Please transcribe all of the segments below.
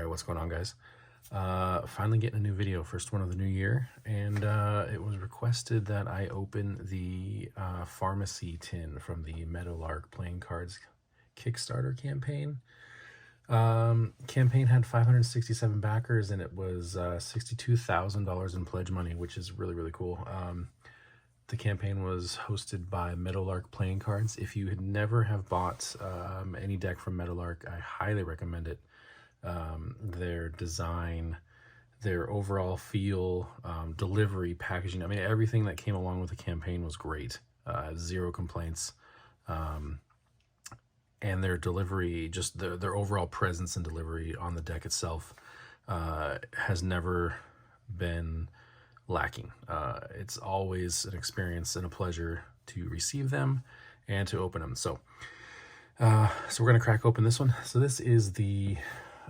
Alright, what's going on, guys? Finally getting a new video, first one of the new year, and it was requested that I open the pharmacy tin from the Meadowlark playing cards Kickstarter campaign. Campaign had 567 backers, and it was $62,000 in pledge money, which is really, really cool. The campaign was hosted by Meadowlark Playing Cards. If you had never have bought any deck from Meadowlark, I highly recommend it. Their design, their overall feel, delivery, packaging. I mean, everything that came along with the campaign was great. Zero complaints. And their delivery, just their overall presence and delivery on the deck itself has never been lacking. It's always an experience and a pleasure to receive them and to open them. So we're going to crack open this one. So this is the,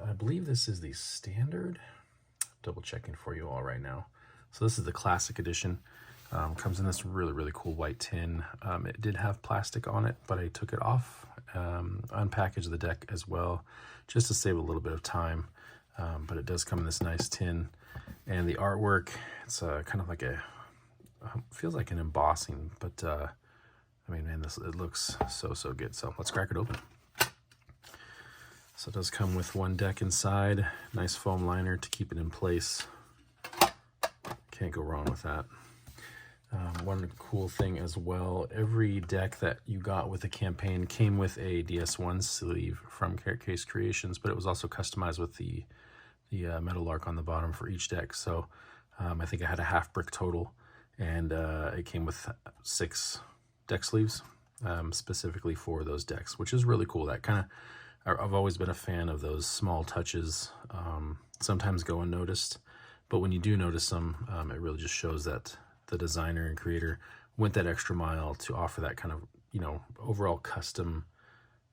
I believe this is the standard. Double checking for you all right now. So this is the classic edition. Comes in this really, really cool white tin. It did have plastic on it, but I took it off, unpackaged the deck as well, just to save a little bit of time. But it does come in this nice tin. And the artwork, it's kind of like feels like an embossing, but I mean, man, it looks so good. So let's crack it open. So it does come with one deck inside, nice foam liner to keep it in place. Can't go wrong with that. One cool thing as well, every deck that you got with the campaign came with a DS1 sleeve from Carrot Case Creations, but it was also customized with the Meadowlark on the bottom for each deck. So I think I had a half brick total, and it came with 6 deck sleeves specifically for those decks, which is really cool. That kind of, I've always been a fan of those small touches, sometimes go unnoticed, but when you do notice them, it really just shows that the designer and creator went that extra mile to offer that kind of, you know, overall custom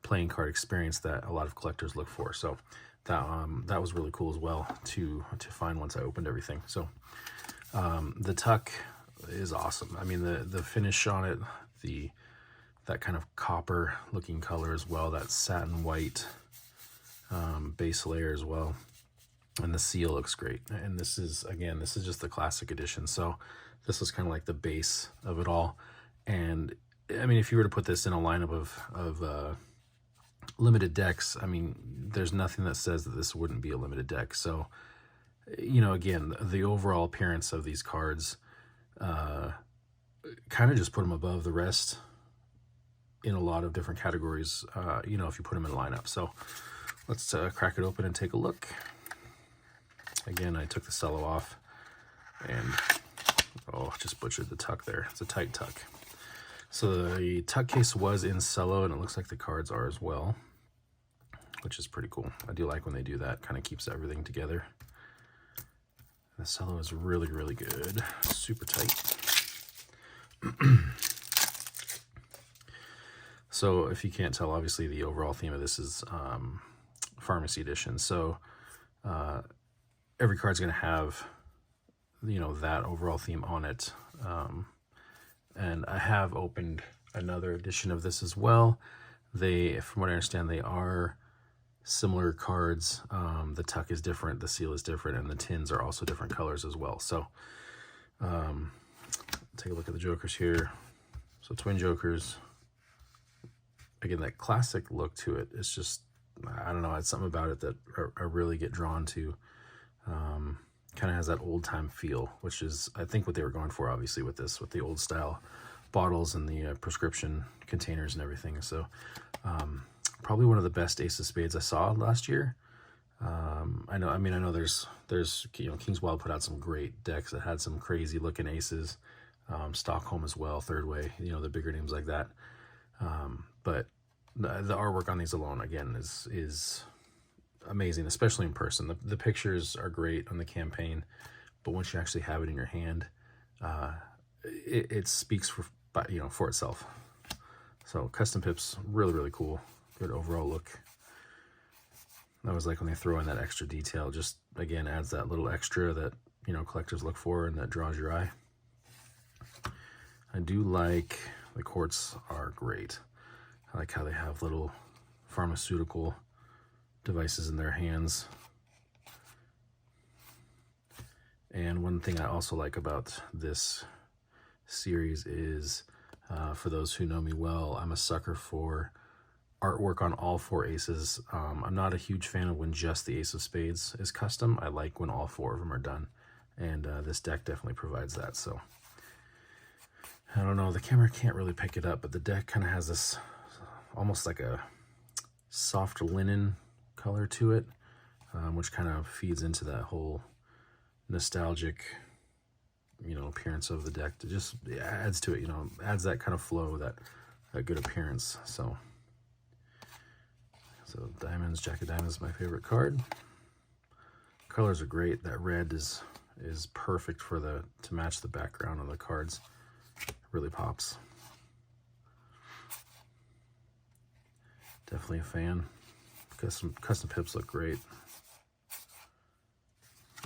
playing card experience that a lot of collectors look for. So that was really cool as well to find once I opened everything. So the tuck is awesome. I mean, the finish on it, that kind of copper looking color as well, that satin white base layer as well, and the seal looks great. And this is just the classic edition, so this is kind of like the base of it all. And I mean, if you were to put this in a lineup of limited decks, I mean, there's nothing that says that this wouldn't be a limited deck. So, you know, again, the overall appearance of these cards kind of just put them above the rest in a lot of different categories, you know, if you put them in a lineup. So let's crack it open and take a look. Again, I took the cello off and, oh, just butchered the tuck there. It's a tight tuck. So the tuck case was in cello, and it looks like the cards are as well, which is pretty cool. I do like when they do that, kind of keeps everything together. The cello is really, really good, super tight. So if you can't tell, obviously the overall theme of this is pharmacy edition. So every card's going to have, you know, that overall theme on it. And I have opened another edition of this as well. From what I understand, they are similar cards. The tuck is different, the seal is different, and the tins are also different colors as well. So take a look at the jokers here. So twin jokers. Again, that classic look to it. It's just, I don't know, it's something about it that I really get drawn to. Kind of has that old time feel, which is, I think, what they were going for, obviously, with this, with the old style bottles and the prescription containers and everything. So probably one of the best Ace of Spades I saw last year. I know there's you know, King's Wild put out some great decks that had some crazy looking aces, Stockholm as well, Third Way, you know, the bigger names like that. But the artwork on these alone, again, is amazing, especially in person. The pictures are great on the campaign, but once you actually have it in your hand, it speaks for itself. So custom pips, really, really cool. Good overall look. I always like when they throw in that extra detail. Just, again, adds that little extra that, you know, collectors look for and that draws your eye. I do like the quartz are great. I like how they have little pharmaceutical devices in their hands. And one thing I also like about this series is, for those who know me well, I'm a sucker for artwork on all 4 aces. I'm not a huge fan of when just the ace of spades is custom. I like when all 4 of them are done, and this deck definitely provides that. So I don't know, the camera can't really pick it up, but the deck kind of has this almost like a soft linen color to it, which kind of feeds into that whole nostalgic, you know, appearance of the deck. It just adds to it, you know, adds that kind of flow, that good appearance. So diamonds, Jack of Diamonds is my favorite card. Colors are great. That red is perfect for to match the background of the cards. It really pops. Definitely a fan. Custom pips look great.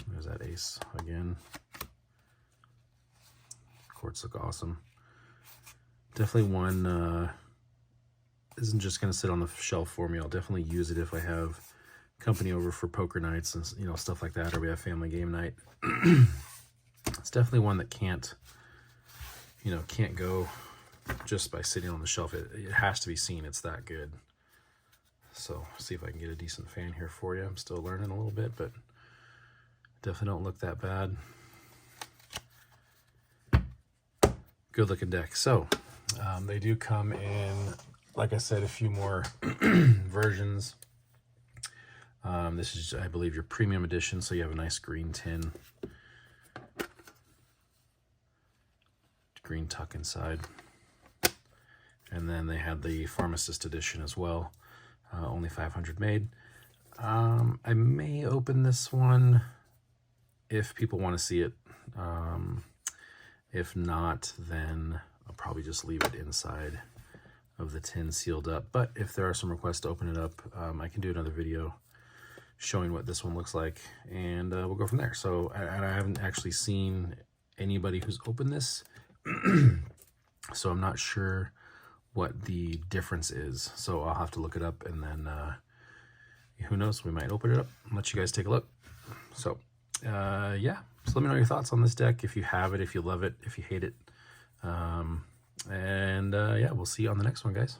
There's that ace again. Courts look awesome. Definitely one isn't just going to sit on the shelf for me. I'll definitely use it if I have company over for poker nights and, you know, stuff like that, or we have family game night. It's definitely one that can't go just by sitting on the shelf. It has to be seen. It's that good. So see if I can get a decent fan here for you. I'm still learning a little bit, but definitely don't look that bad. Good looking deck. So they do come in, like I said, a few more versions. This is, I believe, your premium edition, so you have a nice green tin, green tuck inside. And then they had the Pharmacist edition as well, only 500 made. I may open this one if people want to see it. If not, then I'll probably just leave it inside of the tin sealed up. But if there are some requests to open it up, I can do another video showing what this one looks like, and we'll go from there. So I haven't actually seen anybody who's opened this, so I'm not sure what the difference is. So I'll have to look it up, and then who knows, we might open it up and let you guys take a look. So yeah, so let me know your thoughts on this deck, if you have it, if you love it, if you hate it. And yeah, we'll see you on the next one, guys.